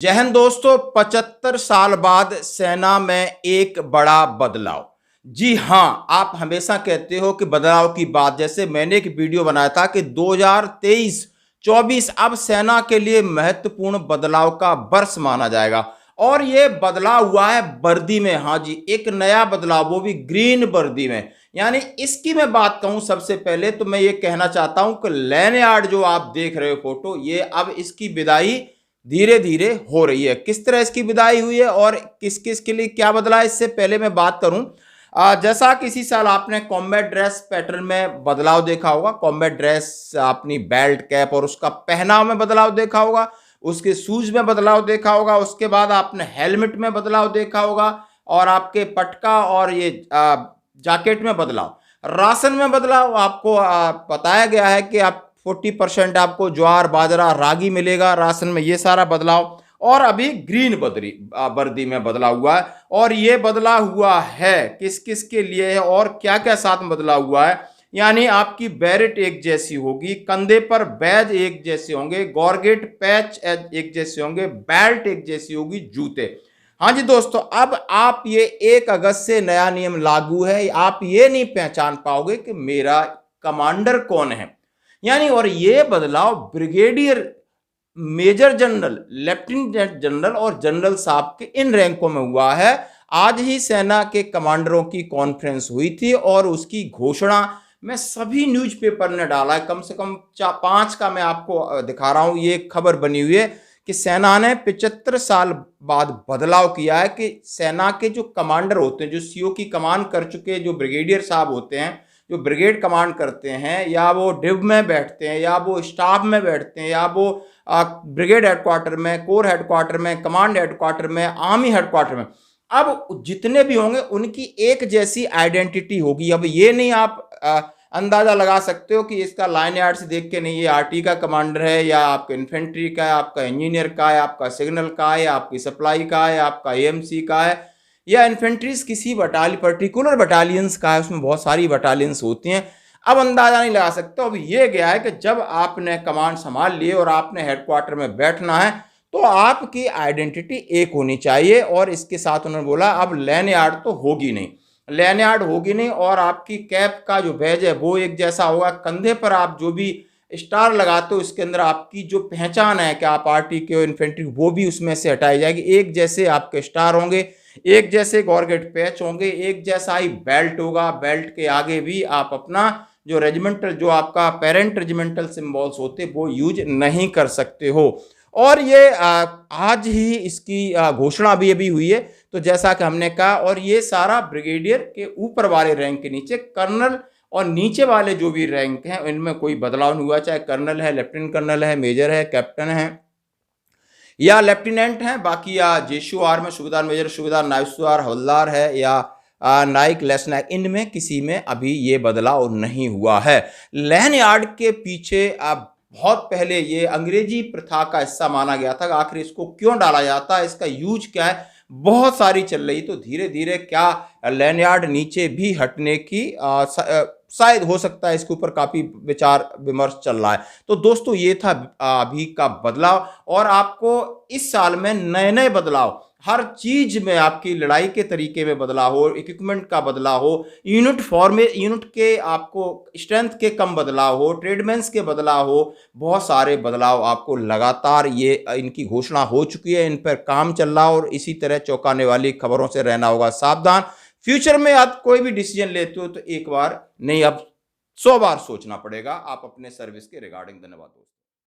जय हिंद दोस्तों। 75 साल बाद सेना में एक बड़ा बदलाव। जी हां, आप हमेशा कहते हो कि बदलाव की बात, जैसे मैंने एक वीडियो बनाया था कि 2023-24 अब सेना के लिए महत्वपूर्ण बदलाव का वर्ष माना जाएगा। और ये बदलाव हुआ है वर्दी में। हाँ जी, एक नया बदलाव, वो भी ग्रीन वर्दी में। यानी इसकी मैं बात कहूं, सबसे पहले तो मैं ये कहना चाहता हूं कि लैनियार्ड जो आप देख रहे हो फोटो, ये अब इसकी विदाई धीरे धीरे हो रही है। किस तरह इसकी विदाई हुई है और किस किस के लिए क्या बदला है, इससे पहले मैं बात करूं। जैसा कि इसी साल आपने कॉम्बैट ड्रेस पैटर्न में बदलाव देखा होगा। कॉम्बैट ड्रेस, अपनी बेल्ट कैप और उसका पहनाव में बदलाव देखा होगा, उसके शूज में बदलाव देखा होगा, उसके बाद आपने हेलमेट में बदलाव देखा होगा, और आपके पटका और ये जैकेट में बदलाव, राशन में बदलाव आपको बताया गया है कि आप 40% आपको ज्वार बाजरा रागी मिलेगा राशन में, ये सारा बदलाव। और अभी ग्रीन वर्दी में बदलाव हुआ है। और ये बदलाव हुआ है किस किस के लिए है और क्या क्या साथ में बदलाव हुआ है। यानी आपकी बैरेट एक जैसी होगी, कंधे पर बैज एक जैसे होंगे, गॉर्गेट पैच एक जैसे होंगे, बेल्ट एक जैसी होगी, जूते। हाँ जी दोस्तों, अब आप ये 1 अगस्त से नया नियम लागू है। आप ये नहीं पहचान पाओगे कि मेरा कमांडर कौन है। यानी और ये बदलाव brigadier, major general, lieutenant general और जनरल साहब के इन रैंकों में हुआ है। आज ही सेना के कमांडरों की कॉन्फ्रेंस हुई थी और उसकी घोषणा मैं सभी न्यूज़पेपर ने डाला है। कम से कम 5 का मैं आपको दिखा रहा हूं। ये खबर बनी हुई है कि सेना ने 75 साल बाद बदलाव किया है कि सेना के जो कमांडर होते हैं, जो सीओ की कमान कर चुके जो ब्रिगेडियर साहब होते हैं, जो ब्रिगेड कमांड करते हैं, या वो डिव में बैठते हैं, या वो स्टाफ में बैठते हैं, या वो ब्रिगेड हेडक्वार्टर में, कोर हेडक्वार्टर में, कमांड हेडक्वार्टर में, आर्मी हेडक्वार्टर में, अब जितने भी होंगे उनकी एक जैसी आइडेंटिटी होगी। अब ये नहीं आप अंदाजा लगा सकते हो कि इसका लाइन यार्ड से देख के नहीं ये आरटी का कमांडर है, या आपका इन्फेंट्री का है, आपका इंजीनियर का है, आपका सिग्नल का है, आपकी सप्लाई का है, आपका एएमसी का है, या इन्फेंट्रीज किसी पर्टिकुलर बटालियंस का है। उसमें बहुत सारी बटालियंस होती हैं। अब अंदाजा नहीं लगा सकते। अब ये गया है कि जब आपने कमांड संभाल लिए और आपने हेडक्वार्टर में बैठना है तो आपकी आइडेंटिटी एक होनी चाहिए। और इसके साथ उन्होंने बोला अब लैनियार्ड तो होगी नहीं, लैनियार्ड होगी नहीं, और आपकी कैप का जो बैज है वो एक जैसा होगा। कंधे पर आप जो भी स्टार लगाते हो इसके अंदर आपकी जो पहचान है कि आप पार्टी के इन्फेंट्री, वो भी उसमें से हटाई जाएगी। एक जैसे आपके स्टार होंगे, एक जैसे गॉर्गेट पैच होंगे, एक जैसा ही बेल्ट होगा। बेल्ट के आगे भी आप अपना जो रेजिमेंटल, जो आपका पेरेंट रेजिमेंटल सिंबल्स होते वो यूज नहीं कर सकते हो। और ये आज ही इसकी घोषणा भी अभी हुई है। तो जैसा कि हमने कहा, और ये सारा ब्रिगेडियर के ऊपर वाले रैंक के नीचे, कर्नल और नीचे वाले जो भी रैंक हैं इनमें कोई बदलाव नहीं हुआ। चाहे कर्नल है, लेफ्टिनेंट कर्नल है, मेजर है, कैप्टन है या लेफ्टिनेंट है, बाकी या जेशूआर में सूबेदार, मेजर सूबेदार, नायब सूबेदार, हवलदार है, या नाइक, लेफ्टिनेंट, इनमें किसी में अभी ये बदलाव नहीं हुआ है। लैनियार्ड के पीछे अब बहुत पहले ये अंग्रेजी प्रथा का हिस्सा माना गया था। आखिर इसको क्यों डाला जाता है, इसका यूज क्या है, बहुत सारी चल रही। तो धीरे धीरे क्या लैनियार्ड नीचे भी हटने की शायद हो सकता है, इसके ऊपर काफी विचार विमर्श चल रहा है। तो दोस्तों ये था अभी का बदलाव। और आपको इस साल में नए नए बदलाव, हर चीज में आपकी लड़ाई के तरीके में बदलाव हो, इक्विपमेंट का बदलाव हो, यूनिट के आपको स्ट्रेंथ के कम बदलाव हो, ट्रेडमेंस के बदलाव हो, बहुत सारे बदलाव आपको लगातार ये इनकी घोषणा हो चुकी है, इन पर काम चल रहा है। और इसी तरह चौंकाने वाली खबरों से रहना होगा सावधान। फ्यूचर में आप कोई भी डिसीजन लेते हो तो एक बार नहीं, अब 100 बार सोचना पड़ेगा आप अपने सर्विस के रिगार्डिंग। धन्यवाद दोस्तों।